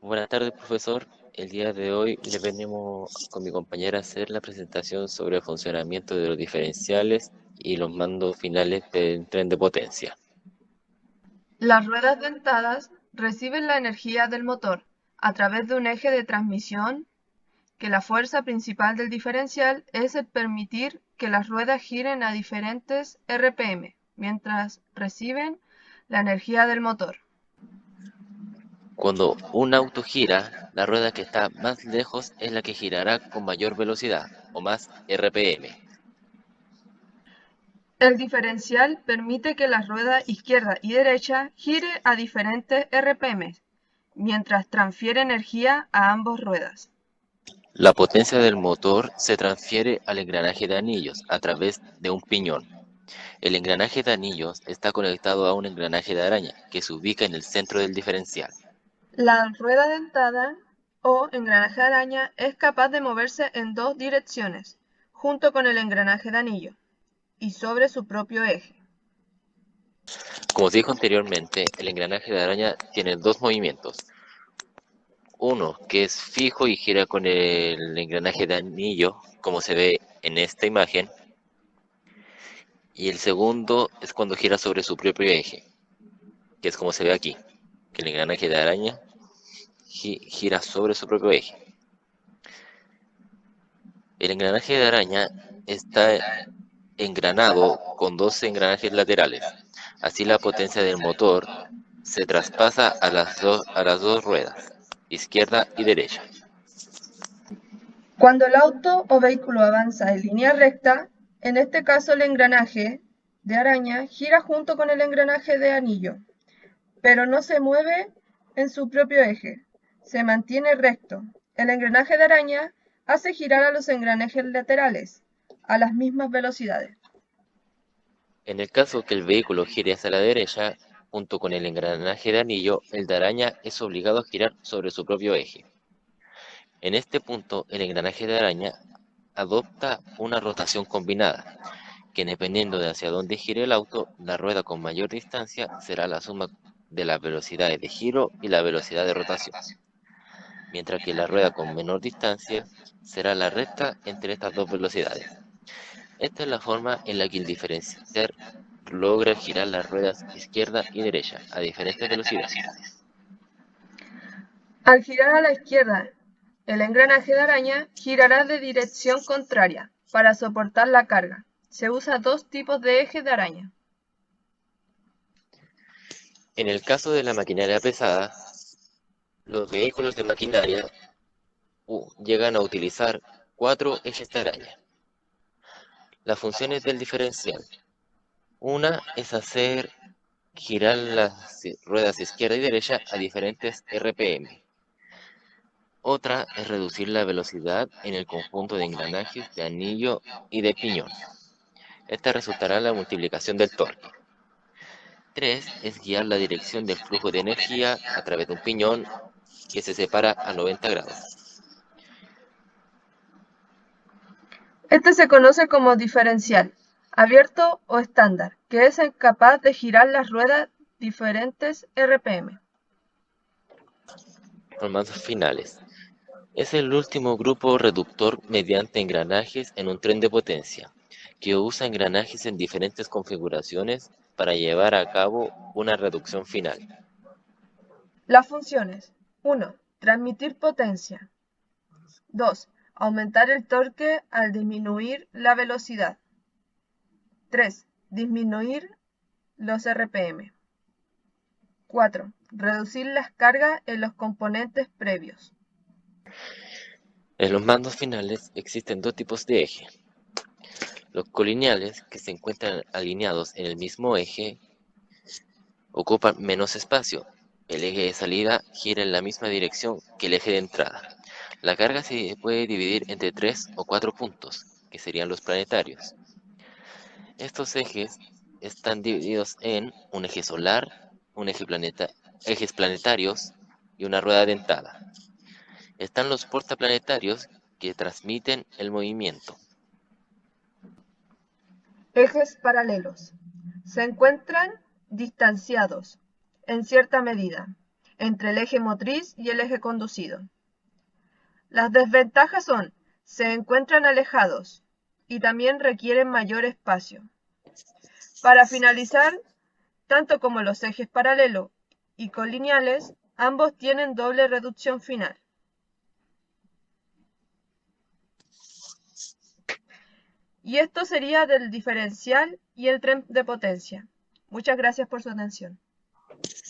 Buenas tardes, profesor. El día de hoy le venimos con mi compañera a hacer la presentación sobre el funcionamiento de los diferenciales y los mandos finales del tren de potencia. Las ruedas dentadas reciben la energía del motor a través de un eje de transmisión que la fuerza principal del diferencial es el permitir que las ruedas giren a diferentes RPM mientras reciben la energía del motor. Cuando un auto gira, la rueda que está más lejos es la que girará con mayor velocidad o más RPM. El diferencial permite que la rueda izquierda y derecha gire a diferentes RPM mientras transfiere energía a ambas ruedas. La potencia del motor se transfiere al engranaje de anillos a través de un piñón. El engranaje de anillos está conectado a un engranaje de araña que se ubica en el centro del diferencial. La rueda dentada o engranaje de araña es capaz de moverse en dos direcciones, junto con el engranaje de anillo, y sobre su propio eje. Como se dijo anteriormente, el engranaje de araña tiene dos movimientos. Uno que es fijo y gira con el engranaje de anillo, como se ve en esta imagen. Y el segundo es cuando gira sobre su propio eje, que es como se ve aquí, que el engranaje de araña gira sobre su propio eje. El engranaje de araña está engranado con dos engranajes laterales. Así la potencia del motor se traspasa a las dos ruedas, izquierda y derecha. Cuando el auto o vehículo avanza en línea recta, en este caso el engranaje de araña gira junto con el engranaje de anillo, pero no se mueve en su propio eje, se mantiene recto. El engranaje de araña hace girar a los engranajes laterales a las mismas velocidades. En el caso que el vehículo gire hacia la derecha, junto con el engranaje de anillo, el de araña es obligado a girar sobre su propio eje. En este punto, el engranaje de araña adopta una rotación combinada, que dependiendo de hacia dónde gire el auto, la rueda con mayor distancia será la suma de las velocidades de giro y la velocidad de rotación, mientras que la rueda con menor distancia será la recta entre estas dos velocidades. Esta es la forma en la que el diferencial logra girar las ruedas izquierda y derecha a diferentes velocidades. Al girar a la izquierda, el engranaje de araña girará de dirección contraria para soportar la carga. Se usa dos tipos de eje de araña. En el caso de la maquinaria pesada, los vehículos de maquinaria llegan a utilizar cuatro ejes de araña. Las funciones del diferencial. Una es hacer girar las ruedas izquierda y derecha a diferentes RPM. Otra es reducir la velocidad en el conjunto de engranajes de anillo y de piñón. Esta resultará en la multiplicación del torque. 3 es guiar la dirección del flujo de energía a través de un piñón que se separa a 90 grados. Este se conoce como diferencial, abierto o estándar, que es capaz de girar las ruedas diferentes RPM. Formatos finales. Es el último grupo reductor mediante engranajes en un tren de potencia, que usa engranajes en diferentes configuraciones para llevar a cabo una reducción final. Las funciones. 1. Transmitir potencia. 2. Aumentar el torque al disminuir la velocidad. 3. Disminuir los RPM. 4. Reducir las cargas en los componentes previos. En los mandos finales existen dos tipos de eje. Los colineales, que se encuentran alineados en el mismo eje, ocupan menos espacio. El eje de salida gira en la misma dirección que el eje de entrada. La carga se puede dividir entre 3 o 4 puntos, que serían los planetarios. Estos ejes están divididos en un eje solar, ejes planetarios y una rueda dentada. Están los portaplanetarios que transmiten el movimiento. Ejes paralelos. Se encuentran distanciados en cierta medida. entre el eje motriz y el eje conducido. Las desventajas son: se encuentran alejados y también requieren mayor espacio. Para finalizar, tanto como los ejes paralelo y colineales, ambos tienen doble reducción final. Y esto sería del diferencial y el tren de potencia. Muchas gracias por su atención.